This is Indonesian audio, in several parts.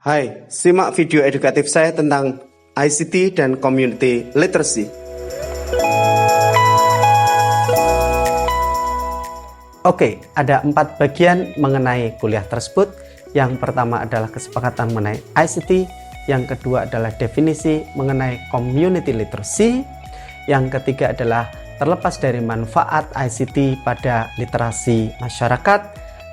Hai, simak video edukatif saya tentang ICT dan Community Literacy. Oke, ada 4 bagian mengenai kuliah tersebut. Yang pertama adalah kesepakatan mengenai ICT, yang kedua adalah definisi mengenai Community Literacy, yang ketiga adalah terlepas dari manfaat ICT pada literasi masyarakat,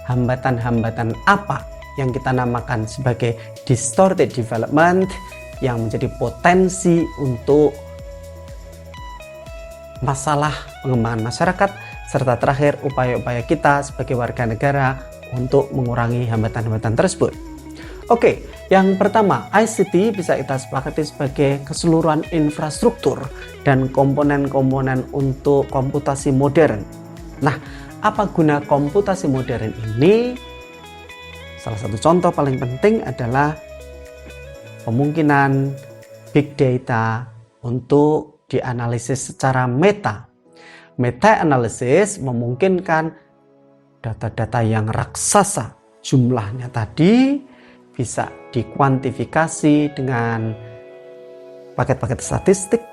hambatan-hambatan apa yang kita namakan sebagai distorted development yang menjadi potensi untuk masalah pengembangan masyarakat, serta terakhir upaya-upaya kita sebagai warga negara untuk mengurangi hambatan-hambatan tersebut. Oke, yang pertama, ICT bisa kita sepakati sebagai keseluruhan infrastruktur dan komponen-komponen untuk komputasi modern. Nah, apa guna komputasi modern ini? Salah satu contoh paling penting adalah kemungkinan big data untuk dianalisis secara meta. Meta analysis memungkinkan data-data yang raksasa jumlahnya tadi bisa dikuantifikasi dengan paket-paket statistik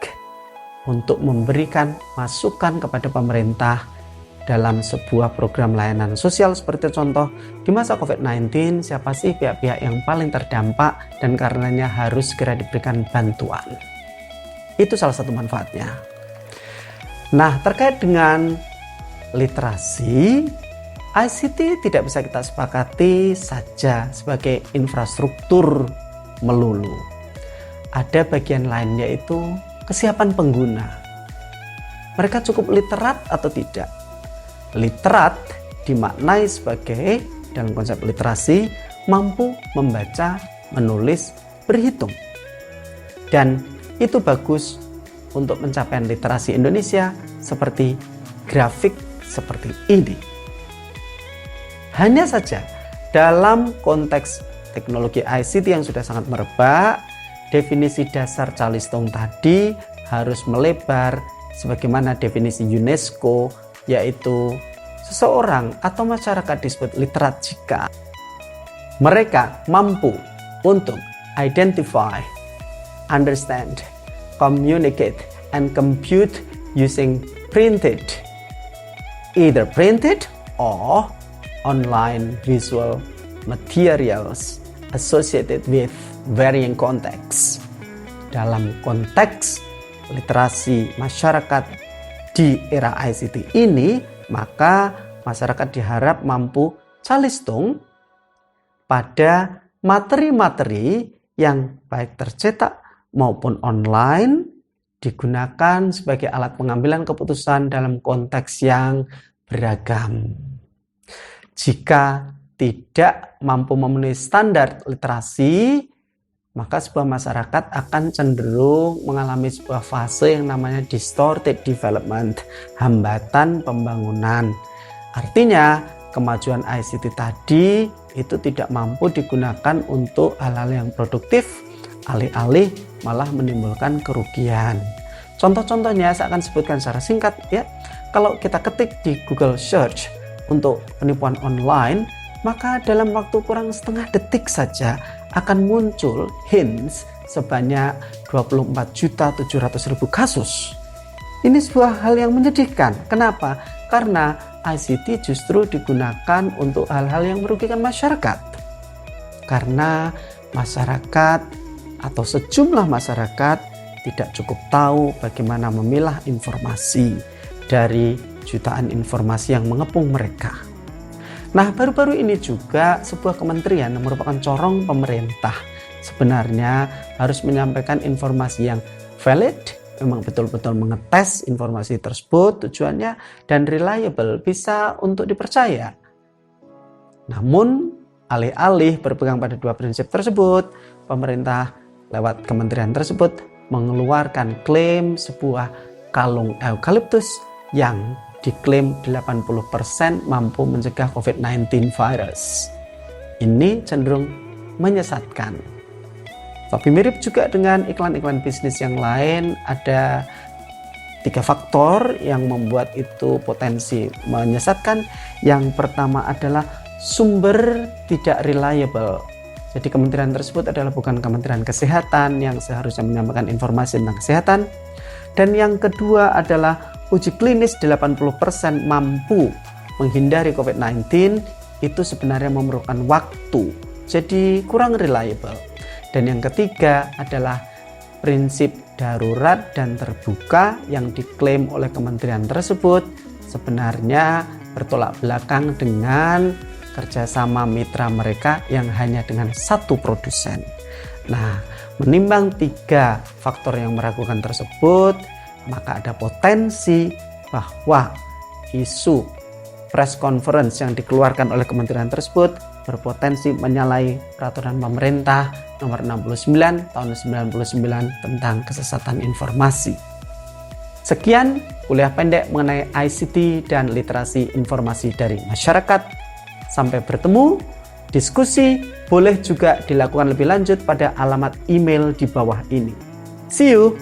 untuk memberikan masukan kepada pemerintah dalam sebuah program layanan sosial. Seperti contoh, di masa COVID-19 siapa sih pihak-pihak yang paling terdampak dan karenanya harus segera diberikan bantuan. Itu salah satu manfaatnya. Nah, terkait dengan literasi, ICT tidak bisa kita sepakati saja sebagai infrastruktur melulu. Ada bagian lain, yaitu kesiapan pengguna. Mereka cukup literat atau tidak? Literat dimaknai sebagai, dalam konsep literasi, mampu membaca, menulis, berhitung. Dan itu bagus untuk pencapaian literasi Indonesia seperti grafik seperti ini. Hanya saja dalam konteks teknologi ICT yang sudah sangat merebak, definisi dasar Charleston tadi harus melebar sebagaimana definisi UNESCO, yaitu seseorang atau masyarakat disebut literat jika mereka mampu untuk identify, understand, communicate, and compute using either printed or online visual materials associated with varying contexts. Dalam konteks literasi masyarakat di era ICT ini, maka masyarakat diharap mampu calistung pada materi-materi yang baik tercetak maupun online digunakan sebagai alat pengambilan keputusan dalam konteks yang beragam. Jika tidak mampu memenuhi standar literasi, maka sebuah masyarakat akan cenderung mengalami sebuah fase yang namanya distorted development, hambatan pembangunan. Artinya, kemajuan ICT tadi itu tidak mampu digunakan untuk hal-hal yang produktif, alih-alih malah menimbulkan kerugian. Contoh-contohnya saya akan sebutkan secara singkat ya. Kalau kita ketik di Google Search untuk penipuan online, maka dalam waktu kurang setengah detik saja akan muncul hints sebanyak 24.700.000 kasus. Ini sebuah hal yang menyedihkan. Kenapa? Karena ICT justru digunakan untuk hal-hal yang merugikan masyarakat. Karena masyarakat atau sejumlah masyarakat tidak cukup tahu bagaimana memilah informasi dari jutaan informasi yang mengepung mereka. Nah, baru-baru ini juga sebuah kementerian yang merupakan corong pemerintah sebenarnya harus menyampaikan informasi yang valid, memang betul-betul mengetes informasi tersebut tujuannya, dan reliable, bisa untuk dipercaya. Namun, alih-alih berpegang pada 2 prinsip tersebut, pemerintah lewat kementerian tersebut mengeluarkan klaim sebuah kalung eukaliptus yang diklaim 80% mampu mencegah COVID-19 virus. Ini cenderung menyesatkan. Tapi mirip juga dengan iklan-iklan bisnis yang lain, ada 3 faktor yang membuat itu potensi menyesatkan. Yang pertama adalah sumber tidak reliable. Jadi kementerian tersebut adalah bukan Kementerian Kesehatan yang seharusnya menyampaikan informasi tentang kesehatan. Dan yang kedua adalah uji klinis 80% mampu menghindari COVID-19 itu sebenarnya memerlukan waktu. Jadi kurang reliable. Dan yang ketiga adalah prinsip darurat dan terbuka yang diklaim oleh kementerian tersebut sebenarnya bertolak belakang dengan kerjasama mitra mereka yang hanya dengan satu produsen. Nah, menimbang 3 faktor yang meragukan tersebut, maka ada potensi bahwa isu press conference yang dikeluarkan oleh kementerian tersebut berpotensi menyalahi peraturan pemerintah nomor 69 tahun 99 tentang kesesatan informasi. Sekian kuliah pendek mengenai ICT dan literasi informasi dari masyarakat. Sampai bertemu, diskusi boleh juga dilakukan lebih lanjut pada alamat email di bawah ini. See you!